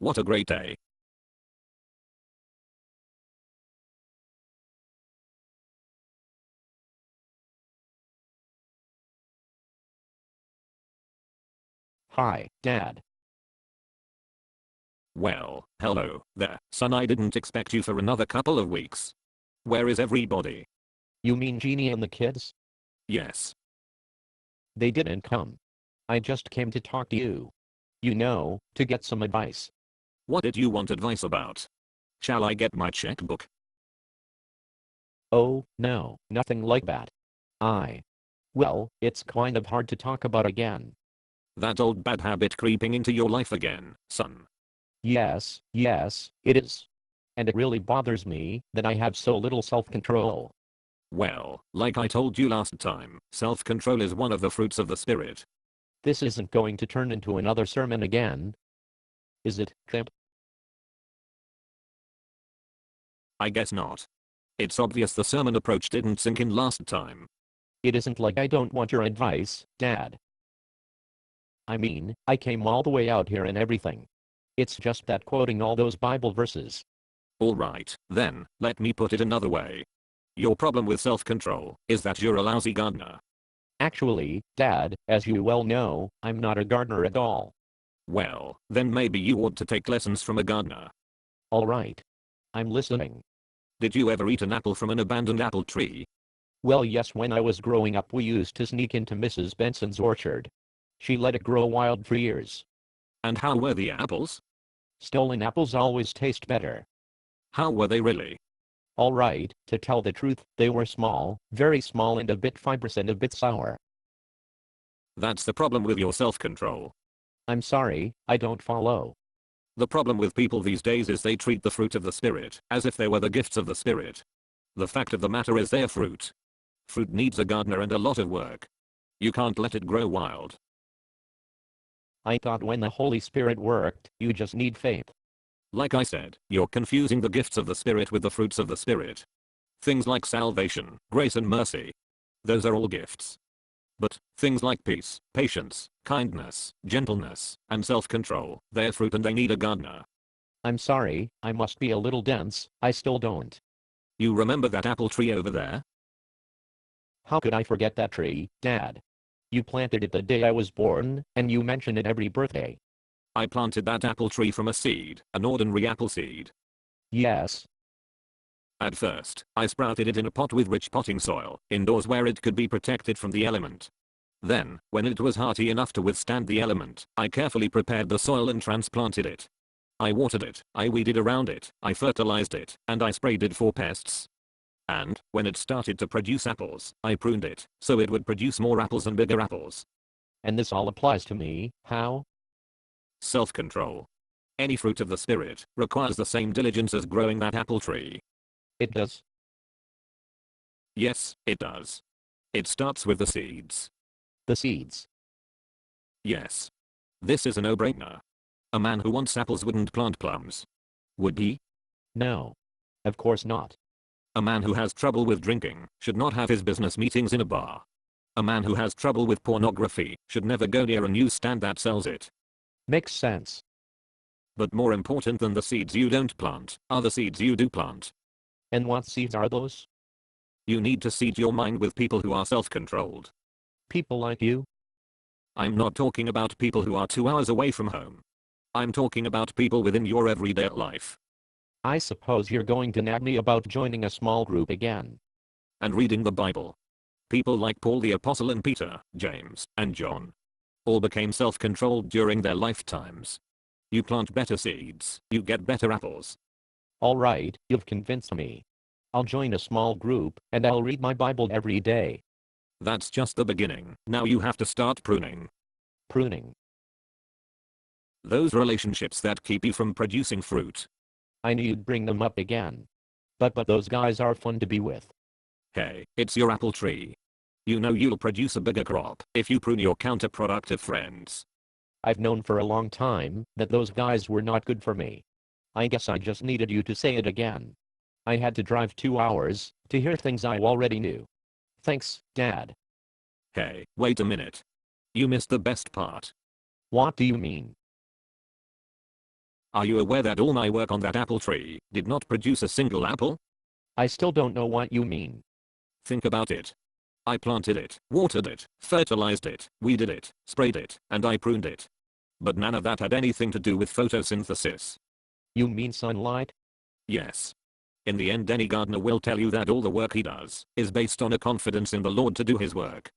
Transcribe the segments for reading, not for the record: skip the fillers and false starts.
What a great day. Hi, Dad. Well, hello there, son. I didn't expect you for another couple of weeks. Where is everybody? You mean Jeannie and the kids? Yes. They didn't come. I just came to talk to you. You know, to get some advice. What did you want advice about? Shall I get my checkbook? Oh, no, nothing like that. Well, it's kind of hard to talk about again. That old bad habit creeping into your life again, son. Yes, it is. And it really bothers me that I have so little self-control. Well, like I told you last time, self-control is one of the fruits of the Spirit. This isn't going to turn into another sermon again. Is it, Tramp? I guess not. It's obvious the sermon approach didn't sink in last time. It isn't like I don't want your advice, Dad. I mean, I came all the way out here and everything. It's just that quoting all those Bible verses. Alright, then, let me put it another way. Your problem with self-control is that you're a lousy gardener. Actually, Dad, as you well know, I'm not a gardener at all. Well, then maybe you ought to take lessons from a gardener. Alright. I'm listening. Did you ever eat an apple from an abandoned apple tree? Well, yes, when I was growing up we used to sneak into Mrs. Benson's orchard. She let it grow wild for years. And how were the apples? Stolen apples always taste better. How were they really? Alright, to tell the truth, they were small, very small and a bit fibrous and a bit sour. That's the problem with your self-control. I'm sorry, I don't follow. The problem with people these days is they treat the fruit of the Spirit as if they were the gifts of the Spirit. The fact of the matter is they're fruit. Fruit needs a gardener and a lot of work. You can't let it grow wild. I thought when the Holy Spirit worked, you just need faith. Like I said, you're confusing the gifts of the Spirit with the fruits of the Spirit. Things like salvation, grace and mercy. Those are all gifts. But, things like peace, patience, kindness, gentleness, and self-control, they're fruit and they need a gardener. I'm sorry, I must be a little dense, I still don't. You remember that apple tree over there? How could I forget that tree, Dad? You planted it the day I was born, and you mention it every birthday. I planted that apple tree from a seed, an ordinary apple seed. Yes. At first, I sprouted it in a pot with rich potting soil, indoors where it could be protected from the element. Then, when it was hearty enough to withstand the element, I carefully prepared the soil and transplanted it. I watered it, I weeded around it, I fertilized it, and I sprayed it for pests. And, when it started to produce apples, I pruned it, so it would produce more apples and bigger apples. And this all applies to me, how? Self-control. Any fruit of the Spirit requires the same diligence as growing that apple tree. It does. Yes, it does. It starts with the seeds. The seeds. Yes. This is a no-brainer. A man who wants apples wouldn't plant plums. Would he? No. Of course not. A man who has trouble with drinking should not have his business meetings in a bar. A man who has trouble with pornography should never go near a newsstand that sells it. Makes sense. But more important than the seeds you don't plant are the seeds you do plant. And what seeds are those? You need to seed your mind with people who are self-controlled. People like you? I'm not talking about people who are 2 hours away from home. I'm talking about people within your everyday life. I suppose you're going to nag me about joining a small group again. And reading the Bible. People like Paul the Apostle and Peter, James, and John. All became self-controlled during their lifetimes. You plant better seeds, you get better apples. Alright, you've convinced me. I'll join a small group, and I'll read my Bible every day. That's just the beginning. Now you have to start pruning. Pruning. Those relationships that keep you from producing fruit. I knew you'd bring them up again. But those guys are fun to be with. Hey, it's your apple tree. You know you'll produce a bigger crop if you prune your counterproductive friends. I've known for a long time that those guys were not good for me. I guess I just needed you to say it again. I had to drive 2 hours to hear things I already knew. Thanks, Dad. Hey, wait a minute. You missed the best part. What do you mean? Are you aware that all my work on that apple tree did not produce a single apple? I still don't know what you mean. Think about it. I planted it, watered it, fertilized it, weeded it, sprayed it, and I pruned it. But none of that had anything to do with photosynthesis. You mean sunlight? Yes. In the end, any gardener will tell you that all the work he does is based on a confidence in the Lord to do his work.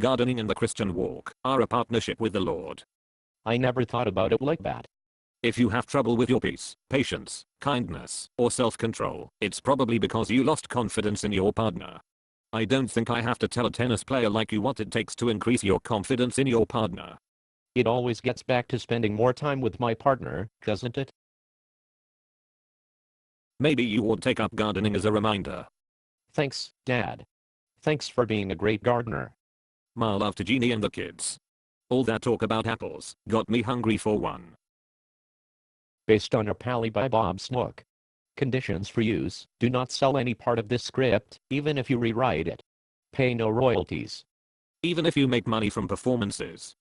Gardening and the Christian walk are a partnership with the Lord. I never thought about it like that. If you have trouble with your peace, patience, kindness, or self-control, it's probably because you lost confidence in your partner. I don't think I have to tell a tennis player like you what it takes to increase your confidence in your partner. It always gets back to spending more time with my partner, doesn't it? Maybe you ought take up gardening as a reminder. Thanks, Dad. Thanks for being a great gardener. My love to Jeannie and the kids. All that talk about apples got me hungry for one. Based on a pally by Bob Snook. Conditions for use: do not sell any part of this script, even if you rewrite it. Pay no royalties. Even if you make money from performances.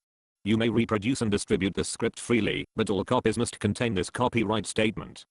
You may reproduce and distribute the script freely, but all copies must contain this copyright statement.